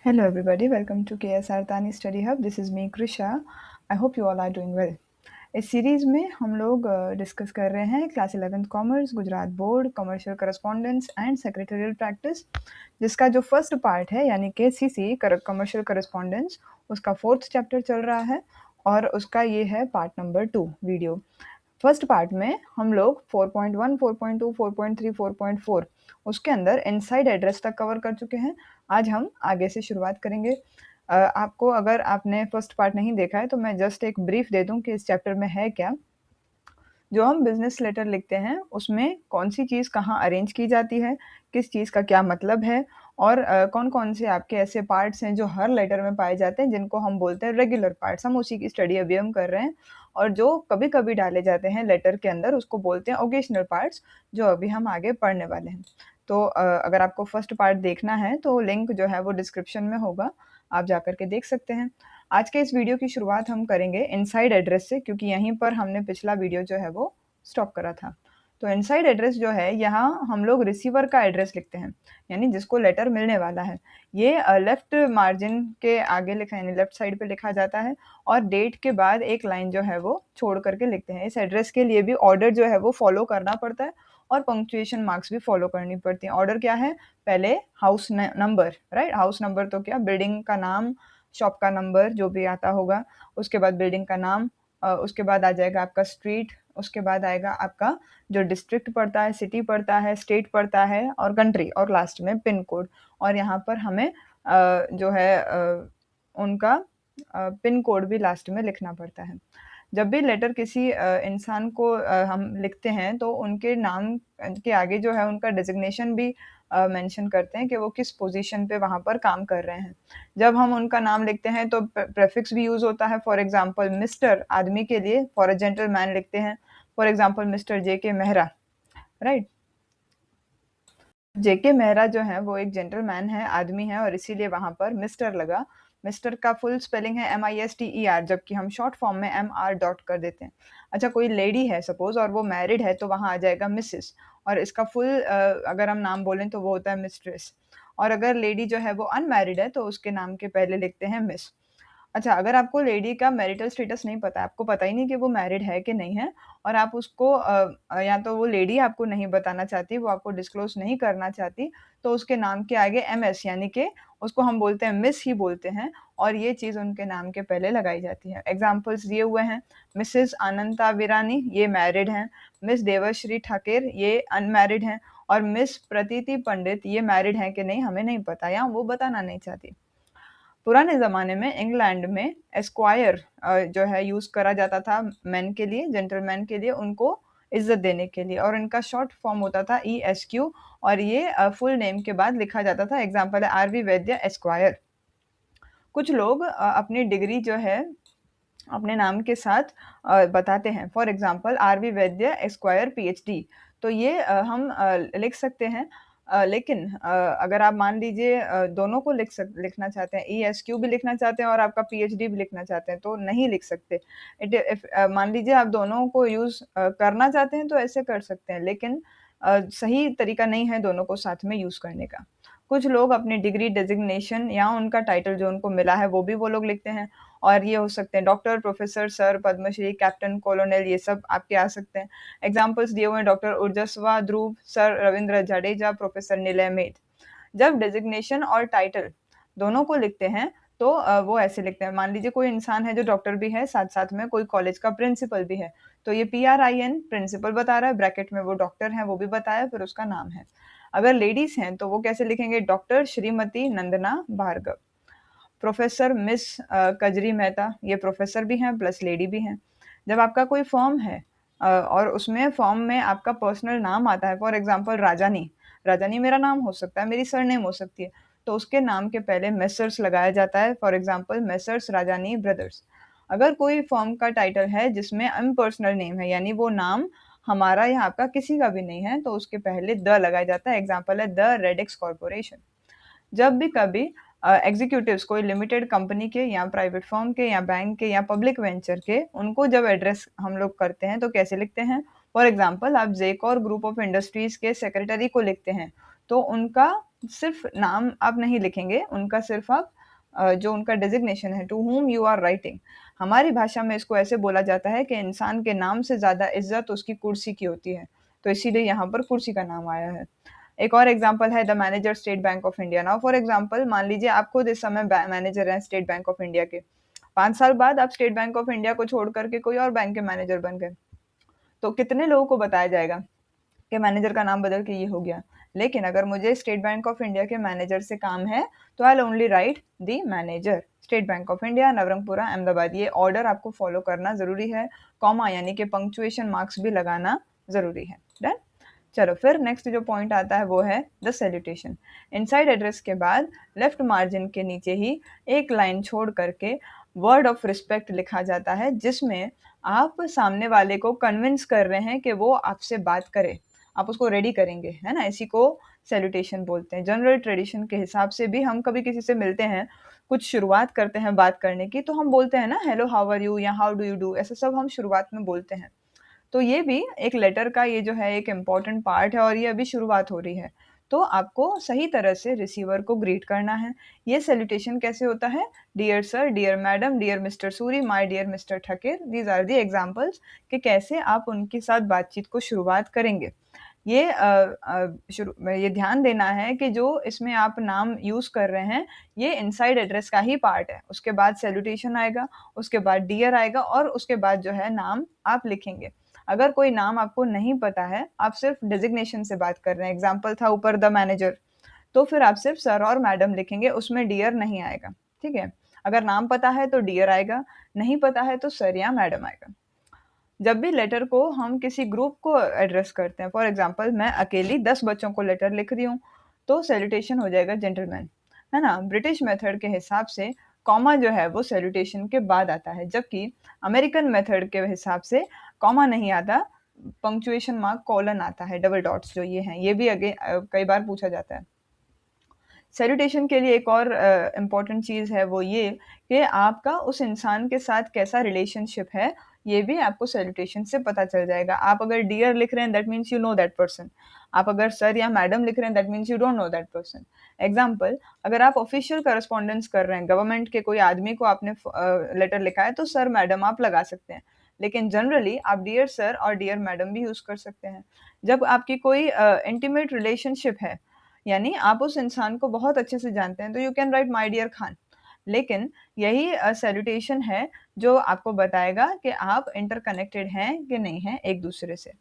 Hello everybody, welcome to KSR Tani Study Hub. This is me Krisha. I hope you all are doing well. इस series में हम लोग discuss कर रहे हैं class 11th commerce, Gujarat board, commercial correspondence and secretarial practice, जिसका जो first part है यानी KCC कमर्शियल करस्पॉन्डेंस, उसका 4th चैप्टर चल रहा है और उसका ये है part number 2 video. First part में हम लोग 4.1, 4.2, 4.3, 4.4 उसके अंदर इनसाइड एड्रेस तक कवर कर चुके हैं। आज हम आगे से शुरुआत करेंगे। आपको अगर आपने फर्स्ट पार्ट नहीं देखा है तो मैं जस्ट एक ब्रीफ दे दूं कि इस चैप्टर में है क्या। जो हम बिजनेस लेटर लिखते हैं उसमें कौन सी चीज़ कहाँ अरेंज की जाती है, किस चीज़ का क्या मतलब है और कौन-कौन से आपके ऐसे पार्ट्स हैं जो हर लेटर में पाए जाते हैं जिनको हम बोलते हैं रेगुलर पार्ट्स। हम उसी की स्टडी अभी हम कर रहे हैं और जो कभी-कभी डाले जाते हैं लेटर के अंदर उसको बोलते हैं ओकेशनल पार्ट्स, जो अभी हम आगे पढ़ने वाले हैं। तो अगर आपको फर्स्ट पार्ट देखना है तो लिंक जो है वो डिस्क्रिप्शन में होगा, आप जाकर के देख सकते हैं। आज के इस वीडियो की शुरुआत हम करेंगे इनसाइड एड्रेस से, क्योंकि यहीं पर हमने पिछला वीडियो जो है वो स्टॉप करा था। तो इनसाइड एड्रेस जो है, यहाँ हम लोग रिसीवर का एड्रेस लिखते हैं, यानी जिसको लेटर मिलने वाला है। ये लेफ्ट मार्जिन के आगे लिखा यानी लेफ्ट साइड पे लिखा जाता है और डेट के बाद एक लाइन जो है वो छोड़ करके लिखते हैं। इस एड्रेस के लिए भी ऑर्डर जो है वो फॉलो करना पड़ता है और पंक्चुएशन मार्क्स भी फॉलो करनी पड़ती हैं। ऑर्डर क्या है? पहले house number, right? House number तो क्या, बिल्डिंग का नाम, शॉप का नंबर जो भी आता होगा, उसके बाद बिल्डिंग का नाम, उसके बाद आ जाएगा आपका स्ट्रीट, उसके बाद आएगा आपका जो डिस्ट्रिक्ट पड़ता है, सिटी पड़ता है, स्टेट पड़ता है और कंट्री और लास्ट में पिन कोड। और यहाँ पर हमें जो है उनका पिन कोड भी लास्ट में लिखना पड़ता है। जब भी लेटर किसी इंसान को हम लिखते हैं तो उनके नाम के आगे जो है उनका डेज़िग्नेशन भी मेंशन करते हैं कि वो किस पोज़ीशन पे वहाँ पर काम कर रहे हैं। जब हम उनका नाम लिखते हैं तो प्रीफिक्स भी यूज़ होता है। फॉर एग्ज़ाम्पल मिस्टर आदमी के लिए फॉर अ जेंटलमैन लिखते हैं। For example mister JK Mehra, right? JK Mehra जो है वो एक जेंटलमैन है, आदमी है और इसीलिए वहाँ पर मिस्टर लगा। मिस्टर का फुल स्पेलिंग है MISTER, जबकि हम शॉर्ट फॉर्म में MR डॉट कर देते हैं। अच्छा, कोई लेडी है सपोज़ और वो मैरिड है तो वहाँ आ जाएगा मिसेस, और इसका फुल अगर हम नाम बोलें तो वो होता है मिस्ट्रेस। और अगर लेडी जो है वो अनमैरिड है तो उसके नाम के पहले लिखते हैं मिस। अच्छा, अगर आपको लेडी का मैरिटल स्टेटस नहीं पता है, आपको पता ही नहीं कि वो मैरिड है कि नहीं है और आप उसको या तो वो लेडी आपको नहीं बताना चाहती, वो आपको डिस्क्लोज़ नहीं करना चाहती, तो उसके नाम के आगे MS यानी कि उसको हम बोलते हैं मिस ही बोलते हैं और ये चीज़ उनके नाम के पहले लगाई जाती है। एग्ज़ाम्पल्स दिए हुए हैं, मिसेज़ अनंता विरानी ये मैरिड हैं, मिस देवश्री ठाकुर ये अनमैरिड हैं और मिस प्रतीति पंडित ये मैरिड हैं कि नहीं हमें नहीं पता या वो बताना नहीं चाहती। पुराने ज़माने में इंग्लैंड में एस्क्वायर जो है यूज़ करा जाता था मेन के लिए, जेंटलमैन के लिए, उनको इज़्ज़त देने के लिए और इनका शॉर्ट फॉर्म होता था ESQ और ये फुल नेम के बाद लिखा जाता था। एग्ज़ाम्पल है आर.वी. वैद्य एस्क्वायर। कुछ लोग अपनी डिग्री जो है अपने नाम के साथ बताते हैं। For example RV. Vaidya square PhD, तो ये हम लिख सकते हैं। लेकिन अगर आप मान लीजिए दोनों को लिखना चाहते हैं, ESQ भी लिखना चाहते हैं और आपका PhD भी लिखना चाहते हैं, तो नहीं लिख सकते। मान लीजिए आप दोनों को यूज़ करना चाहते हैं तो ऐसे कर सकते हैं, लेकिन सही तरीका नहीं है दोनों को साथ में यूज़ करने का। कुछ लोग अपनी डिग्री, डेज़िग्नेशन या उनका टाइटल जो उनको मिला है वो भी वो लोग लिखते हैं और ये हो सकते हैं doctor, professor, sir, Padmashri, captain, colonel, ये सब आपके आ सकते हैं। एग्ज़ाम्पल्स दिए हुए हैं डॉक्टर ऊर्जस्वा ध्रुव, सर रविंद्र जडेजा, प्रोफ़ेसर निलय मेध। जब डेज़िग्नेशन और टाइटल दोनों को लिखते हैं तो वो ऐसे लिखते हैं। मान लीजिए कोई इंसान है जो डॉक्टर भी है, साथ-साथ में कोई कॉलेज का प्रिंसिपल भी है, तो ये PRIN प्रिंसिपल बता रहा है, ब्रैकेट में वो डॉक्टर हैं, वो भी बताया, फिर उसका नाम है। अगर लेडीज़ हैं तो वो कैसे लिखेंगे? डॉक्टर श्रीमती नंदना भार्गव। प्रोफ़ेसर मिस कजरी मेहता, ये प्रोफ़ेसर भी हैं प्लस लेडी भी हैं। जब आपका कोई फ़र्म है और उसमें फ़र्म में आपका पर्सनल नाम आता है, फॉर एग्ज़ाम्पल राजानी, राजानी मेरा नाम हो सकता है, मेरी सरनेम हो सकती है, तो उसके नाम के पहले मेसर्स लगाया जाता है, for example messrs Rajani brothers. अगर कोई फ़र्म का टाइटल है जिसमें इम्पर्सनल नेम है, यानी वो नाम हमारा या आपका किसी का भी नहीं है, तो उसके पहले द लगाया जाता है। एग्ज़ाम्पल है द रेडिक्स कॉर्पोरेशन। जब भी कभी एग्ज़ीक्यूटिव्स कोई लिमिटेड कंपनी के या प्राइवेट फ़र्म के या बैंक के या पब्लिक वेंचर के, उनको जब एड्रेस हम लोग करते हैं तो कैसे लिखते हैं? फॉर एग्ज़ाम्पल आप ज़ेकॉर ग्रुप ऑफ इंडस्ट्रीज़ के सेक्रेटरी को लिखते हैं, तो उनका सिर्फ़ नाम आप नहीं लिखेंगे, उनका सिर्फ़ आप जो उनका डेज़िग्नेशन है, to whom you are writing. हमारी भाषा में इसको ऐसे बोला जाता है कि इंसान के नाम से ज़्यादा इज़्ज़त उसकी कुर्सी की होती है, तो इसीलिए यहाँ पर कुर्सी का नाम आया है। एक और एग्ज़ाम्पल है the manager state bank of India. Now for example मान लीजिए आप खुद इस समय मैनेजर हैं स्टेट बैंक ऑफ इंडिया के। 5 साल बाद आप स्टेट बैंक ऑफ इंडिया को छोड़ कर के कोई और बैंक के मैनेजर बन गए। तो कितने लोगों को बताया जाएगा कि मैनेजर का नाम बदल के ये हो गया। लेकिन अगर मुझे स्टेट बैंक ऑफ इंडिया के मैनेजर से काम है, तो I will only right the manager. State bank of India, Navrangpura, Ahmedabad. ये ऑर्डर आपको फॉलो करना ज़रूरी है। कॉमा यानी कि पंक्चुएशन मार्क्स भी लगाना ज़रूरी है। डन? चलो फिर नेक्स्ट जो पॉइंट आता है वो है द सैल्यूटेशन। इनसाइड एड्रेस के बाद लेफ्ट मार्जिन के नीचे ही एक लाइन छोड़ करके वर्ड ऑफ रिस्पेक्ट लिखा जाता है, जिसमें आप सामने वाले को कन्विंस कर रहे हैं कि वो आपसे बात करे, आप उसको रेडी करेंगे, है ना? इसी को सैल्यूटेशन बोलते हैं। जनरल ट्रेडिशन के हिसाब से भी हम कभी किसी से मिलते हैं, कुछ शुरुआत करते हैं बात करने की, तो हम बोलते हैं ना हेलो हाउ आर यू या हाउ डू यू डू, ऐसा सब हम शुरुआत में बोलते हैं। तो ये भी एक लेटर का ये जो है एक इम्पॉर्टेंट पार्ट है और ये अभी शुरुआत हो रही है। तो आपको सही तरह से रिसीवर को ग्रीट करना है। ये सैल्यूटेशन कैसे होता है? Dear sir, dear madam, dear mister Suri, my dear mister Thakker, these are the examples कि कैसे आप उनके साथ बातचीत को शुरुआत करेंगे। ये ये ध्यान देना है कि जो इसमें आप नाम यूज़ कर रहे हैं, ये इनसाइड एड्रेस का ही पार्ट है। उसके बाद सैल्यूटेशन आएगा, उसके बाद डियर आएगा और उसके बाद जो है नाम आप लिखेंगे। अगर कोई नाम आपको नहीं पता है, आप सिर्फ़ डेज़िग्नेशन से बात कर रहे हैं, एग्ज़ाम्पल था ऊपर द मैनेजर, तो फिर आप सिर्फ़ सर और मैडम लिखेंगे, उसमें डियर नहीं आएगा, ठीक है? अगर नाम पता है तो डियर आएगा, नहीं पता है तो सर या मैडम आएगा। जब भी लेटर को हम किसी ग्रुप को एड्रेस करते हैं, फॉर एग्ज़ाम्पल मैं अकेली 10 बच्चों को लेटर लिख रही हूँ, तो सैल्यूटेशन हो जाएगा जेंटलमैन, है ना? ब्रिटिश मेथड के हिसाब से कॉमा जो है वो सैल्यूटेशन के बाद आता है, जबकि अमेरिकन मेथड के हिसाब से कॉमा नहीं आता, पंक्चुएशन मार्क कोलन आता है, डबल डॉट्स जो ये हैं, ये भी कई बार पूछा जाता है। सैल्यूटेशन के लिए एक और इम्पॉर्टेंट चीज़ है वो ये कि आपका उस इंसान के साथ कैसा रिलेशनशिप है, ये भी आपको सैल्यूटेशन से पता चल जाएगा। आप अगर डियर लिख रहे हैं that means you know that person. आप अगर सर या मैडम लिख रहे हैं that means you don't know that person. Example, अगर आप ऑफ़िशियल कॉरेस्पॉन्डेंस कर रहे हैं, गवर्नमेंट के कोई आदमी को आपने लेटर लिखा है तो सर मैडम आप लगा सकते हैं। लेकिन जनरली आप डियर सर और डियर मैडम भी यूज़ कर सकते हैं। जब आपकी कोई इंटीमेट रिलेशनशिप है, यानी आप उस इंसान को बहुत अच्छे से जानते हैं, तो you can write my dear Khan. लेकिन यही सैल्यूटेशन है जो आपको बताएगा कि आप इंटरकनेक्टेड हैं कि नहीं हैं एक-दूसरे से।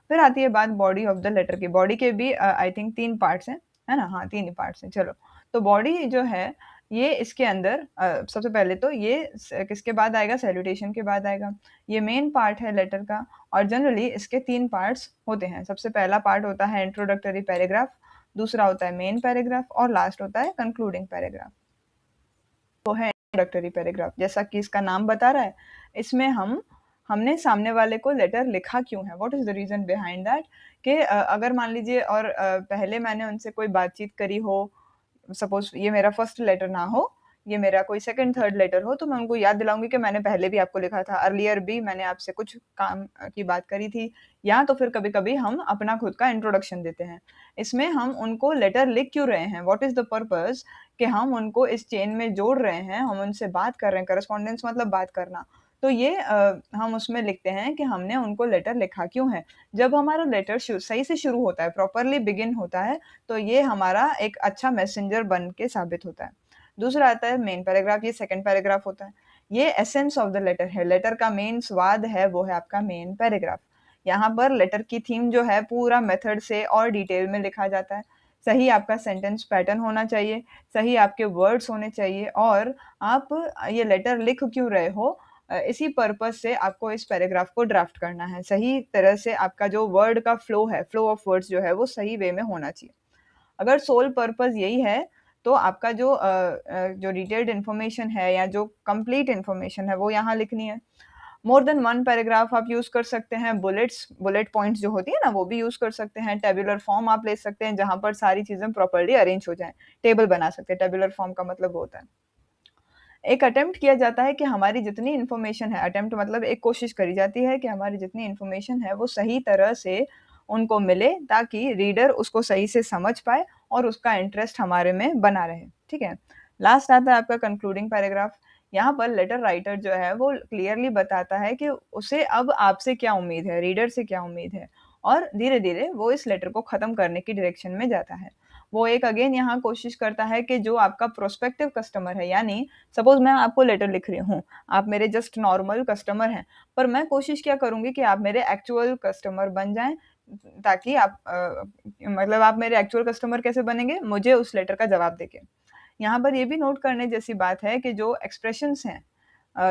फिर आती है बात बॉडी ऑफ द लेटर की। बॉडी के भी आई थिंक 3 पार्ट्स हैं, है ना? हाँ, 3 ही पार्ट्स हैं, चलो। तो बॉडी जो है, ये इसके अंदर सबसे पहले तो ये किसके बाद आएगा? सैल्यूटेशन के बाद आएगा। ये मेन पार्ट है लेटर का और जनरली इसके 3 पार्ट्स होते हैं। सबसे पहला पार्ट होता है इंट्रोडक्टरी पैराग्राफ, दूसरा होता है मेन पैराग्राफ और लास्ट होता है कंक्लूडिंग पैराग्राफ। वो है इंट्रोडक्टरी पैराग्राफ, जैसा कि इसका नाम बता रहा है, इसमें हमने सामने वाले को लेटर लिखा क्यों है, what is the reason behind that कि अगर मान लीजिए और पहले मैंने उनसे कोई बातचीत करी हो, सपोज़ ये मेरा फर्स्ट लेटर ना हो, ये मेरा कोई सेकंड, थर्ड लेटर हो, तो मैं उनको याद दिलाऊँगी कि मैंने पहले भी आपको लिखा था, अर्लियर भी मैंने आपसे कुछ काम की बात करी थी या तो फिर कभी-कभी हम अपना खुद का इंट्रोडक्शन देते हैं। इसमें हम उनको लेटर लिख क्यों रहे हैं, व्हाट इज़ द पर्पज़ कि हम उनको इस चेन में जोड़ रहे हैं, हम उनसे बात कर रहे हैं, कॉरेस्पॉन्डेंस मतलब बात करना। तो ये हम उसमें लिखते हैं कि हमने उनको लेटर लिखा क्यों है। जब हमारा लेटर सही से शुरू होता है, प्रॉपरली बिगिन होता है, तो ये हमारा एक अच्छा मैसेंजर बन के साबित होता है। दूसरा आता है मेन पैराग्राफ, ये सेकंड पैराग्राफ होता है। ये एसेंस ऑफ द लेटर है, लेटर का मेन स्वाद है, वो है आपका मेन पैराग्राफ। यहाँ पर लेटर की थीम जो है पूरा मेथड से और डिटेल में लिखा जाता है। सही आपका सेंटेंस पैटर्न होना चाहिए, सही आपके वर्ड्स होने चाहिए और आप ये लेटर लिख क्यों रहे हो, इसी पर्पज़ से आपको इस पैराग्राफ को ड्राफ्ट करना है। सही तरह से आपका जो वर्ड का फ्लो है, फ्लो ऑफ वर्ड्स जो है वो सही वे में होना चाहिए। अगर सोल पर्पज़ यही है, तो आपका जो डिटेल्ड इन्फॉर्मेशन है या जो कंप्लीट इन्फॉर्मेशन है, वो यहाँ लिखनी है। मोर देन 1 पैराग्राफ आप यूज़ कर सकते हैं, बुलेट पॉइंट्स जो होती है ना, वो भी यूज़ कर सकते हैं। टेबुलर फॉर्म आप ले सकते हैं, जहाँ पर सारी चीज़ें प्रॉपर्ली अरेंज हो जाएँ। टेबल बना सकते हैं, टेबुलर फॉर्म का मतलब वो होता है। एक अटेम्प्ट किया जाता है कि हमारी जितनी इन्फॉर्मेशन है, अटेम्प्ट मतलब एक कोशिश करी जाती है कि हमारी जितनी इन्फॉर्मेशन है वो सही तरह से उनको मिले ताकि रीडर उसको सही से समझ पाए और उसका इंटरेस्ट हमारे में बना रहे, ठीक है? लास्ट आता है आपका कंक्लूडिंग पैराग्राफ। यहाँ पर लेटर राइटर जो है वो क्लियरली बताता है कि उसे अब आपसे क्या उम्मीद है, रीडर से क्या उम्मीद है, और धीरे-धीरे वो इस लेटर को ख़त्म करने की डायरेक्शन में जाता है। वो एक अगेन यहाँ कोशिश करता है कि जो आपका प्रोस्पेक्टिव कस्टमर है, यानी सपोज़ मैं आपको लेटर लिख रही हूँ, आप मेरे जस्ट नॉर्मल कस्टमर हैं, पर मैं कोशिश क्या करूँगी कि आप मेरे एक्चुअल कस्टमर बन जाएँ, ताकि आप मतलब आप मेरे एक्चुअल कस्टमर कैसे बनेंगे? मुझे उस लेटर का जवाब देके। यहाँ पर ये भी नोट करने जैसी बात है कि जो एक्सप्रेशंस हैं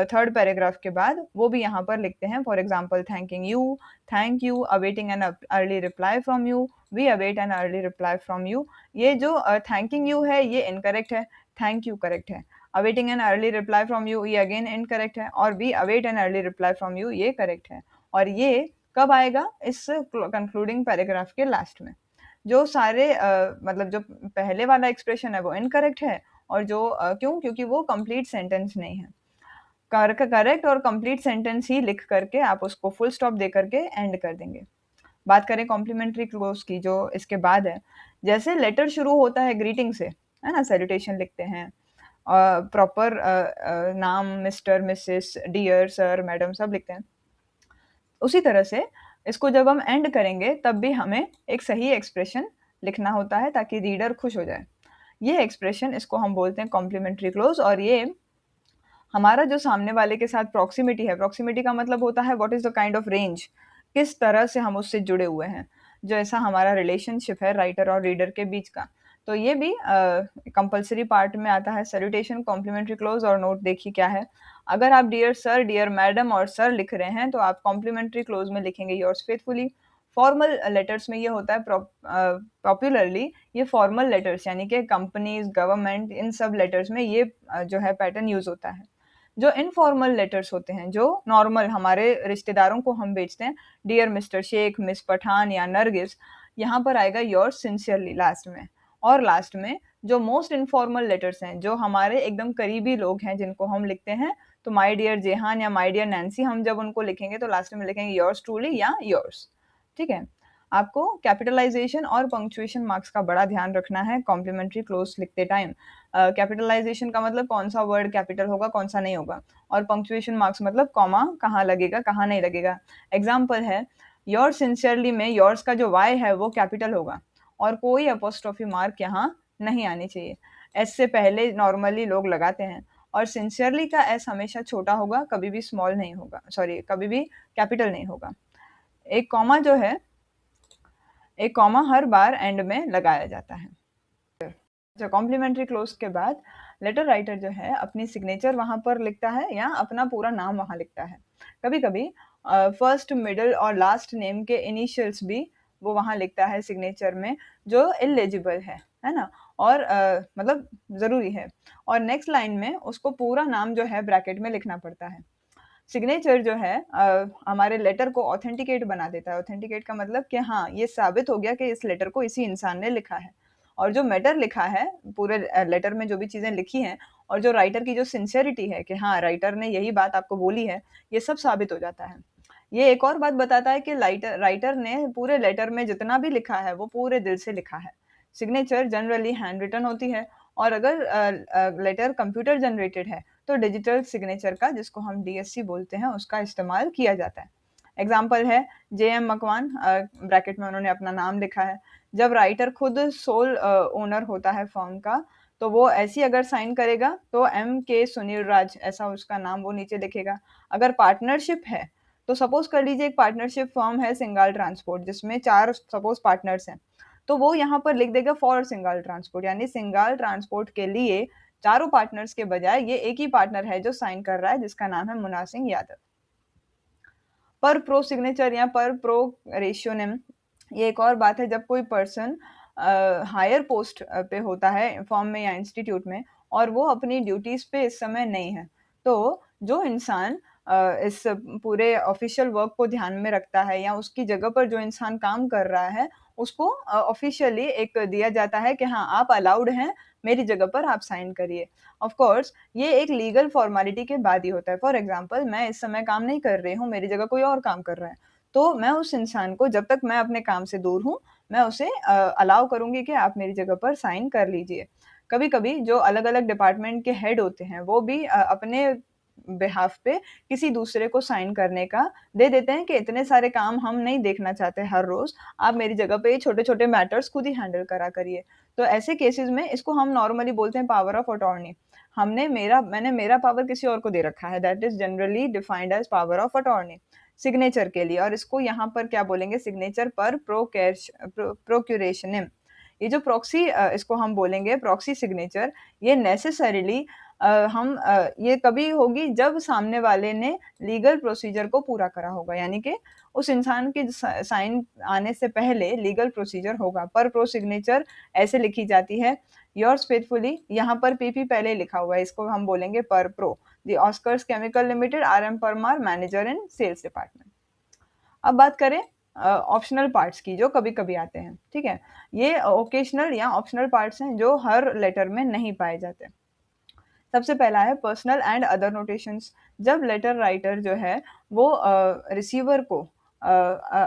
थर्ड पैराग्राफ के बाद, वो भी यहाँ पर लिखते हैं। For example thank you, awaiting an early reply from you, we await an early reply from you. ये जो थैंकिंग यू है, ये इनकरेक्ट है, थैंक यू करेक्ट है। Awaiting an early reply from you, ये अगेन इनकरेक्ट है, और we await an early reply from you, ये करेक्ट है। और ये कब आएगा? इस कंक्लूडिंग पैराग्राफ के लास्ट में। जो सारे मतलब जो पहले वाला एक्सप्रेशन है वो इनकरेक्ट है, और जो क्यों? क्योंकि वो कंप्लीट सेंटेंस नहीं है। करेक्ट और कंप्लीट सेंटेंस ही लिख करके आप उसको फुल स्टॉप दे करके एंड कर देंगे। बात करें कॉम्प्लीमेंट्री क्लोज की जो इसके बाद है, जैसे लेटर शुरू होता है ग्रीटिंग से, है ना? सैल्यूटेशन लिखते हैं, प्रॉपर नाम mister, missus, dear, sir, madam सब लिखते हैं। उसी तरह से इसको जब हम एंड करेंगे तब भी हमें एक सही एक्सप्रेशन लिखना होता है ताकि रीडर खुश हो जाए। ये एक्सप्रेशन इसको हम बोलते हैं कॉम्प्लीमेंट्री क्लोज, और ये हमारा जो सामने वाले के साथ प्रॉक्सिमिटी है, प्रॉक्सिमिटी का मतलब होता है what is the kind of range, किस तरह से हम उससे जुड़े हुए हैं, जैसा हमारा रिलेशनशिप है राइटर और रीडर के बीच का। तो ये भी कंपल्सरी पार्ट में आता है, सैल्यूटेशन, कॉम्प्लीमेंट्री क्लोज और नोट देखिए क्या है। अगर आप डियर सर, डियर मैडम और सर लिख रहे हैं तो आप कॉम्प्लीमेंट्री क्लोज में लिखेंगे योर्स फेथफुली। फॉर्मल लेटर्स में ये होता है पॉपुलरली ये फॉर्मल लेटर्स यानी कि कंपनीज, गवर्नमेंट, इन सब लेटर्स में ये जो है पैटर्न यूज़ होता है। जो इनफॉर्मल लेटर्स होते हैं, जो नॉर्मल हमारे रिश्तेदारों को हम भेजते हैं, dear mister Sheikh, miss Pathan या नरगिस, यहाँ पर आएगा योर्स सिंसियरली लास्ट में। और लास्ट में जो मोस्ट इनफॉर्मल लेटर्स हैं, जो हमारे एकदम करीबी लोग हैं जिनको हम लिखते हैं, तो माय डियर जेहान या माय डियर नैन्सी हम जब उनको लिखेंगे तो लास्ट में लिखेंगे योर्स ट्रूली या योर्स। ठीक है? आपको कैपिटलाइज़ेशन और पंक्चुएशन मार्क्स का बड़ा ध्यान रखना है कॉम्प्लीमेंट्री क्लोज़ लिखते टाइम। कैपिटलाइज़ेशन का मतलब कौन-सा वर्ड कैपिटल होगा, कौन-सा नहीं होगा, और पंक्चुएशन मार्क्स मतलब कॉमा कहाँ लगेगा, कहाँ नहीं लगेगा। एग्ज़ाम्पल है, योर्स सिंसियरली में योर्स का जो वाई है वो कैपिटल होगा और कोई एपोस्ट्रोफी मार्क यहाँ नहीं आनी चाहिए। एस से पहले नॉर्मली लोग लगाते हैं, और सिंसियरली का एस हमेशा छोटा होगा, कभी भी स्मॉल नहीं होगा, सॉरी कभी भी कैपिटल नहीं होगा। एक कॉमा जो है, एक कॉमा हर बार एंड में लगाया जाता है। अच्छा, कॉम्प्लीमेंट्री क्लोज के बाद लेटर राइटर जो है अपनी सिग्नेचर वहाँ पर लिखता है या अपना पूरा नाम वहाँ लिखता है। कभी-कभी फर्स्ट, मिडल और लास्ट नेम के इनिशियल्स भी वो वहाँ लिखता है सिग्नेचर में, जो इल्लेजिबल है ना? और मतलब ज़रूरी है, और नेक्स्ट लाइन में उसको पूरा नाम जो है ब्रैकेट में लिखना पड़ता है। सिग्नेचर जो है हमारे लेटर को ऑथेंटिकेट बना देता है। ऑथेंटिकेट का मतलब कि हाँ, ये साबित हो गया कि इस लेटर को इसी इंसान ने लिखा है। और जो मैटर लिखा है, पूरे लेटर में जो भी चीज़ें लिखी हैं, और जो राइटर की जो सिंसियरिटी है कि हाँ, राइटर ने यही बात आपको बोली है, ये सब साबित हो जाता है। ये एक और बात बताता है कि राइटर ने पूरे लेटर में जितना भी लिखा है, वो पूरे दिल से लिखा है। सिग्नेचर जनरली हैंड रिटन होती है, और अगर लेटर कंप्यूटर जनरेटेड है, तो डिजिटल सिग्नेचर का, जिसको हम डीएससी बोलते हैं, उसका इस्तेमाल किया जाता है। एग्ज़ाम्पल है जेएम मकवान, ब्रैकेट में उन्होंने अपना नाम लिखा है। जब राइटर खुद सोल ओनर होता है फर्म का, तो वो ऐसी अगर साइन करेगा तो एम के सुनील राज ऐसा उसका नाम वो नीचे लिखेगा। अगर पार्टनरशिप है, तो सपोज़ कर लीजिए एक पार्टनरशिप फर्म है सिंगाल ट्रांसपोर्ट, जिसमें 4 सपोज़ पार्टनर्स हैं। तो वो यहाँ पर लिख देगा फॉर सिंगाल ट्रांसपोर्ट, यानी सिंगाल ट्रांसपोर्ट के लिए चारों पार्टनर्स के बजाय ये एक ही पार्टनर है जो साइन कर रहा है, जिसका नाम है मुन्ना सिंह यादव। पर प्रो सिग्नेचर या पर प्रो रेशियोनिम, ये एक और बात है जब कोई पर्सन हायर पोस्ट पे होता है फर्म में या इंस्टीट्यूट में, और वो अपनी ड्यूटीज़ पे इस समय नहीं है। तो जो इंसान इस पूरे ऑफ़िशियल वर्क को ध्यान में रखता है, या उसकी जगह पर जो इंसान काम कर रहा है, उसको ऑफ़िशियली एक दिया जाता है कि हाँ, आप अलाउड हैं, मेरी जगह पर आप साइन करिए। ऑफ़ कोर्स ये एक लीगल फ़ॉर्मेलिटी के बाद ही होता है। फॉर एग्ज़ाम्पल मैं इस समय काम नहीं कर रही हूँ, मेरी जगह कोई और काम कर रहा है। तो मैं उस इंसान को, जब तक मैं अपने काम से दूर हूँ, मैं उसे अलाउ करूँगी कि आप मेरी जगह पर साइन कर लीजिए। कभी-कभी जो अलग-अलग डिपार्टमेंट के हेड होते हैं, वो भी अपने बिहाफ़ पे किसी दूसरे को साइन करने का दे देते हैं कि इतने सारे काम हम नहीं देखना चाहते हर रोज़, आप मेरी जगह पे छोटे-छोटे मैटर्स खुद ही हैंडल करा करिए। तो ऐसे केसेज़ में इसको हम नॉर्मली बोलते हैं पावर ऑफ अटॉर्नी। मैंने मेरा पावर किसी और को दे रखा है, that is generally defined as power of attorney, signature के लिए, और इसको यहाँ पर क्या बोलेंगे, सिग्नेचर पर प्रोक्यूरेशनिम। ये जो प्रॉक्सी इसको हम बोलेंगे प्रॉक्सी सिग्नेचर, ये नेसेसरीली ये कभी होगी जब सामने वाले ने लीगल प्रोसीजर को पूरा करा होगा, यानी कि उस इंसान के साइन आने से पहले लीगल प्रोसीजर होगा। पर प्रो सिग्नेचर ऐसे लिखी जाती है, योर्स फेथफुली, यहाँ पर पीपी पहले ही लिखा हुआ है, इसको हम बोलेंगे per pro. The Oscars chemical limited, RM Parmar, manager in sales department. अब बात करें ऑप्शनल पार्ट्स की जो कभी-कभी आते हैं, ठीक है? ये ओकेशनल या ऑप्शनल पार्ट्स हैं जो हर लेटर में नहीं पाए जाते। सबसे पहला है पर्सनल एंड अदर नोटेशंस। जब लेटर राइटर जो है वो रिसीवर को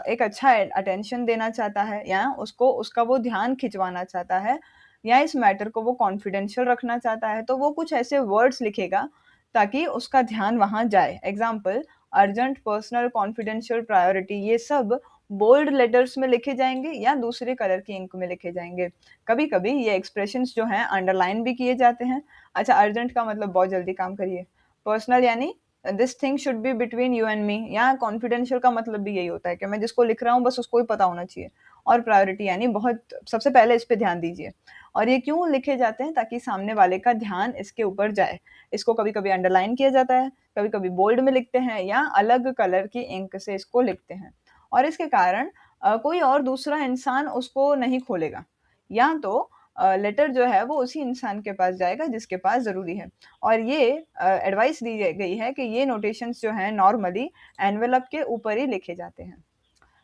एक अच्छा अटेंशन देना चाहता है, या उसको उसका वो ध्यान खिंचवाना चाहता है, या इस मैटर को वो कॉन्फिडेंशियल रखना चाहता है, तो वो कुछ ऐसे वर्ड्स लिखेगा ताकि उसका ध्यान वहाँ जाए। Example, urgent, personal, confidential, priority, ये सब बोल्ड लेटर्स में लिखे जाएँगे या दूसरे कलर की इंक में लिखे जाएँगे। कभी-कभी ये एक्सप्रेशंस जो हैं अंडरलाइन भी किए जाते हैं। अच्छा, अर्जेंट का मतलब बहुत जल्दी काम करिए। पर्सनल यानी this thing should be between you and me, या कॉन्फिडेंशियल का मतलब भी यही होता है कि मैं जिसको लिख रहा हूँ बस उसको ही पता होना चाहिए। और प्रायोरिटी यानी बहुत सबसे पहले इस पे ध्यान दीजिए। और ये क्यों लिखे जाते हैं? ताकि सामने वाले का ध्यान इसके ऊपर जाए। इसको कभी-कभी अंडरलाइन किया जाता है, कभी-कभी बोल्ड में लिखते हैं या अलग कलर की इंक से इसको लिखते हैं। और इसके कारण कोई और दूसरा इंसान उसको नहीं खोलेगा, या तो लेटर जो है वो उसी इंसान के पास जाएगा जिसके पास ज़रूरी है। और ये एडवाइस दी गई है कि ये नोटेशंस जो हैं नॉर्मली एनवेलप के ऊपर ही लिखे जाते हैं।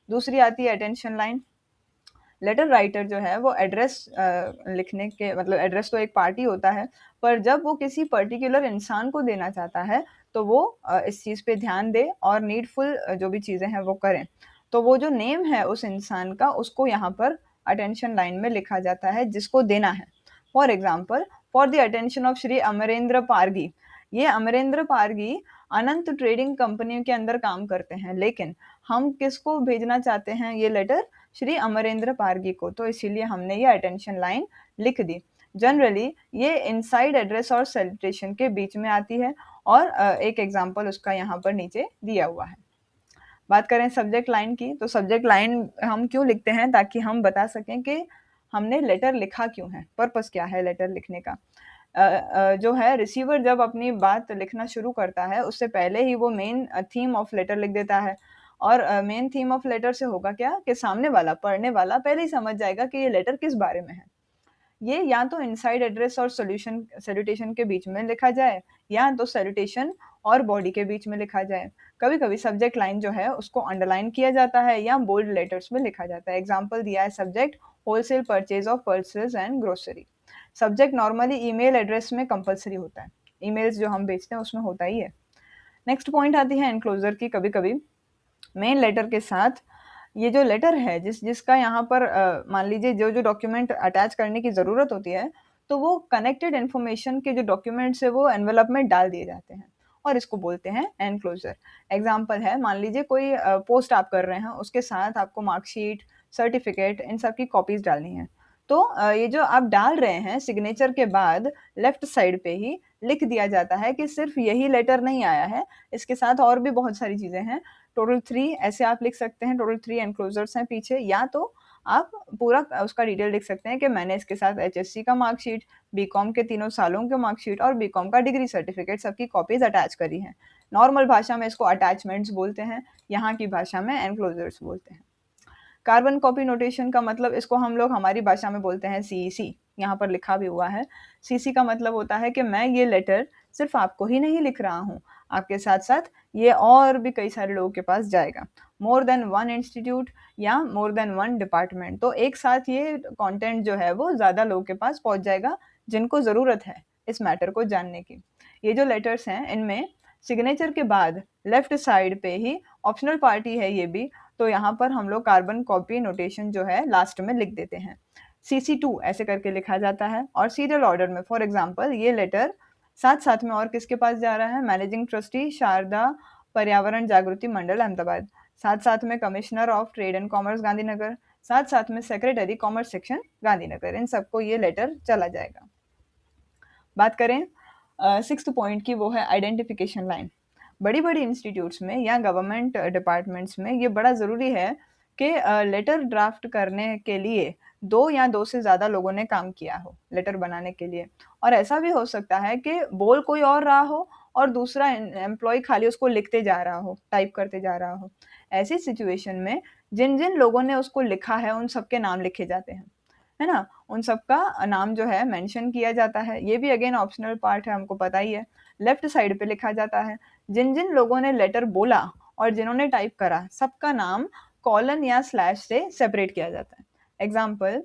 दूसरी आती है अटेंशन लाइन। लेटर राइटर जो है वो एड्रेस लिखने के मतलब एड्रेस तो एक पार्ट ही होता है, पर जब वो किसी पर्टिकुलर इंसान को देना चाहता है, तो वो इस चीज़ पे ध्यान दे और नीडफुल जो भी चीज़ें हैं वो करें। तो वो जो नेम है उस इंसान का, उसको यहाँ पर अटेंशन लाइन में लिखा जाता है जिसको देना है। For example, for the attention of Shri Amarendra Pargi. ये अमरेंद्र पारगी अनंत ट्रेडिंग कंपनी के अंदर काम करते हैं, लेकिन हम किसको भेजना चाहते हैं ये लेटर? श्री अमरेंद्र पारगी को, तो इसीलिए हमने ये अटेंशन लाइन लिख दी। जनरली ये इनसाइड एड्रेस और सैल्यूटेशन के बीच में आती है, और एक एग्जांपल उसका यहाँ पर नीचे दिया हुआ है। बात करें सब्जेक्ट लाइन की, तो सब्जेक्ट लाइन हम क्यों लिखते हैं? ताकि हम बता सकें कि हमने लेटर लिखा क्यों है, पर्पस क्या है लेटर लिखने का। जो है रिसीवर जब अपनी बात लिखना शुरू करता है, उससे पहले ही वो मेन थीम ऑफ लेटर लिख देता है। और मेन थीम ऑफ लेटर से होगा क्या कि सामने वाला, पढ़ने वाला पहले ही समझ जाएगा कि ये लेटर किस बारे में है। ये या तो इनसाइड एड्रेस और सैल्यूटेशन के बीच में लिखा जाए, या तो सैल्यूटेशन और बॉडी के बीच में लिखा जाए। कभी-कभी सब्जेक्ट लाइन जो है उसको अंडरलाइन किया जाता है या बोल्ड लेटर्स में लिखा जाता है। एग्जांपल दिया है, subject wholesale purchase of pulses and grocery. Subject normally email address में कंपल्सरी होता है। ईमेल्स जो हम भेजते हैं उसमें होता ही है। नेक्स्ट पॉइंट आती है एनक्लोजर की। कभी-कभी मेन लेटर के साथ ये जो लेटर है जिसका यहाँ पर मान लीजिए जो डॉक्यूमेंट अटैच करने की ज़रूरत होती है, तो वो कनेक्टेड इन्फॉर्मेशन के जो डॉक्यूमेंट्स है वो एनवेलप में डाल दिए जाते हैं, और इसको बोलते हैं एनक्लोजर। एग्जांपल है, मान लीजिए कोई पोस्ट आप कर रहे हैं, उसके साथ आपको मार्कशीट, सर्टिफिकेट, इन सब की कॉपीज़ डालनी है। तो ये जो आप डाल रहे हैं सिग्नेचर के बाद लेफ्ट साइड पे ही लिख दिया जाता है कि सिर्फ़ यही लेटर नहीं आया है, इसके साथ और भी बहुत सारी चीज़ें हैं। टोटल 3 ऐसे आप लिख सकते हैं, टोटल 3 एनक्लोजर्स हैं पीछे, या तो आप पूरा उसका डिटेल लिख सकते हैं कि मैंने इसके साथ एचएससी का मार्कशीट, बीकॉम के तीनों सालों के मार्कशीट और बीकॉम का डिग्री सर्टिफिकेट सबकी कॉपीज़ अटैच करी हैं। नॉर्मल भाषा में इसको अटैचमेंट्स बोलते हैं, यहाँ की भाषा में एनक्लोजर्स बोलते हैं। कार्बन कॉपी नोटेशन का मतलब, इसको हम लोग हमारी भाषा में बोलते हैं सीईसी, यहाँ पर लिखा भी हुआ है। सीसी का मतलब होता है कि मैं ये लेटर सिर्फ़ आपको ही नहीं लिख रहा हूँ, आपके साथ-साथ ये और भी कई सारे लोगों के पास जाएगा। मोर देन वन इंस्टीट्यूट या मोर देन वन डिपार्टमेंट, तो एक साथ ये कंटेंट जो है वो ज़्यादा लोगों के पास पहुँच जाएगा जिनको ज़रूरत है इस मैटर को जानने की। ये जो लेटर्स हैं इनमें सिग्नेचर के बाद लेफ्ट साइड पे ही ऑप्शनल पार्टी है ये भी, तो यहाँ पर हम लोग कार्बन कॉपी नोटेशन जो है लास्ट में लिख देते हैं। CC2 ऐसे करके लिखा जाता है और सीरियल ऑर्डर में फॉर एग्जांपल ये लेटर साथ साथ में और किसके पास जा रहा है, मैनेजिंग ट्रस्टी शारदा पर्यावरण जागृति मंडल अहमदाबाद, साथ साथ में commissioner of trade and commerce Gandhinagar, साथ साथ में सेक्रेटरी कॉमर्स सेक्शन गांधीनगर, इन सबको ये लेटर चला जाएगा। बात करें सिक्स्थ पॉइंट की, वो है आइडेंटिफिकेशन लाइन। बड़ी बड़ी इंस्टीट्यूट्स में या गवर्नमेंट डिपार्टमेंट्स में ये बड़ा ज़रूरी है कि लेटर ड्राफ्ट करने के लिए दो या दो से ज़्यादा लोगों ने काम किया हो लेटर बनाने के लिए, और ऐसा भी हो सकता है कि बोल कोई और रहा हो और दूसरा एम्प्लॉय खाली उसको लिखते जा रहा हो, टाइप करते जा रहा हो। ऐसी सिचुएशन में जिन जिन लोगों ने उसको लिखा है उन सबके नाम लिखे जाते हैं, है ना? उन सबका नाम जो है मेंशन किया जाता है। ये भी अगेन ऑप्शनल पार्ट है, हमको पता ही है। लेफ्ट साइड पे लिखा जाता है जिन जिन लोगों ने लेटर बोला और जिन्होंने टाइप करा, सबका नाम कॉलन या स्लैश से सेपरेट किया जाता है। एग्जाम्पल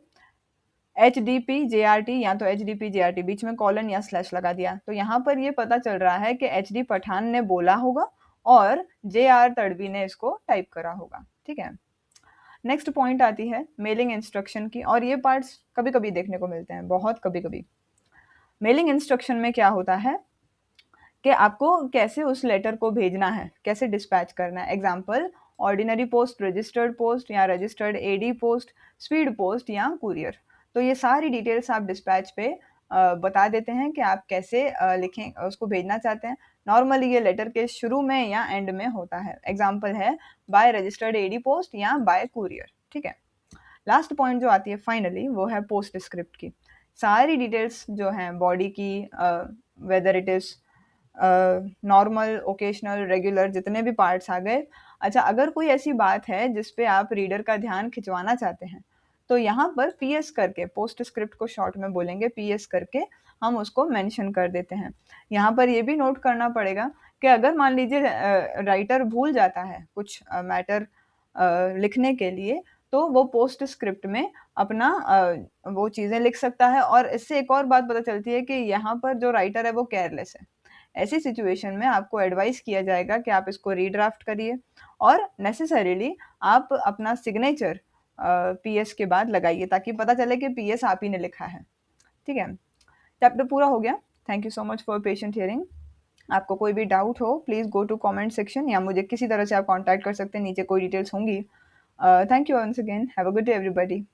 HDP JRT, या तो HDP JRT बीच में कॉलन या स्लैश लगा दिया, तो यहाँ पर ये पता चल रहा है कि HD पठान ने बोला होगा और JR तड़वी ने इसको टाइप करा होगा। ठीक है, नेक्स्ट पॉइंट आती है मेलिंग इंस्ट्रक्शन की, और ये पार्ट्स कभी कभी देखने को मिलते हैं, बहुत कभी कभी। मेलिंग इंस्ट्रक्शन में क्या होता है कि आपको कैसे उस लेटर को भेजना है, कैसे डिस्पैच करना है। Example ordinary post, registered post या registered AD post, speed post या कुरियर। तो ये सारी डिटेल्स आप डिस्पैच पे बता देते हैं कि आप कैसे लिखें, उसको भेजना चाहते हैं। नॉर्मली ये लेटर के शुरू में या एंड में होता है। एग्जाम्पल है बाय रजिस्टर्ड AD पोस्ट या बाय कुरियर। ठीक है, लास्ट पॉइंट जो आती है फाइनली, वो है पोस्ट स्क्रिप्ट की। सारी डिटेल्स जो हैं बॉडी की, whether it is normal, occasional, regular, जितने भी पार्ट्स आ गए। अच्छा, अगर कोई ऐसी बात है जिस पे आप रीडर का ध्यान खिंचवाना चाहते हैं, तो यहाँ पर PS करके, पोस्ट स्क्रिप्ट को शॉर्ट में बोलेंगे PS करके, हम उसको मेंशन कर देते हैं। यहाँ पर ये भी नोट करना पड़ेगा कि अगर मान लीजिए राइटर भूल जाता है कुछ मैटर लिखने के लिए, तो वो पोस्ट स्क्रिप्ट में अपना वो चीज़ें लिख सकता है। और इससे एक और बात पता चलती है कि यहाँ पर जो राइटर है वो केयरलेस है। ऐसी सिचुएशन में आपको एडवाइस किया जाएगा कि आप इसको रीड्राफ्ट करिए और नेसेसरीली आप अपना सिग्नेचर PS के बाद लगाइए, ताकि पता चले कि PS आप ही ने लिखा है। ठीक है, चैप्टर पूरा हो गया। Thank you so much for patient hearing. आपको कोई भी डाउट हो please go to comment section, या मुझे किसी तरह से आप कांटेक्ट कर सकते हैं, नीचे कोई डिटेल्स होंगी। Thank you once again, have a good day everybody.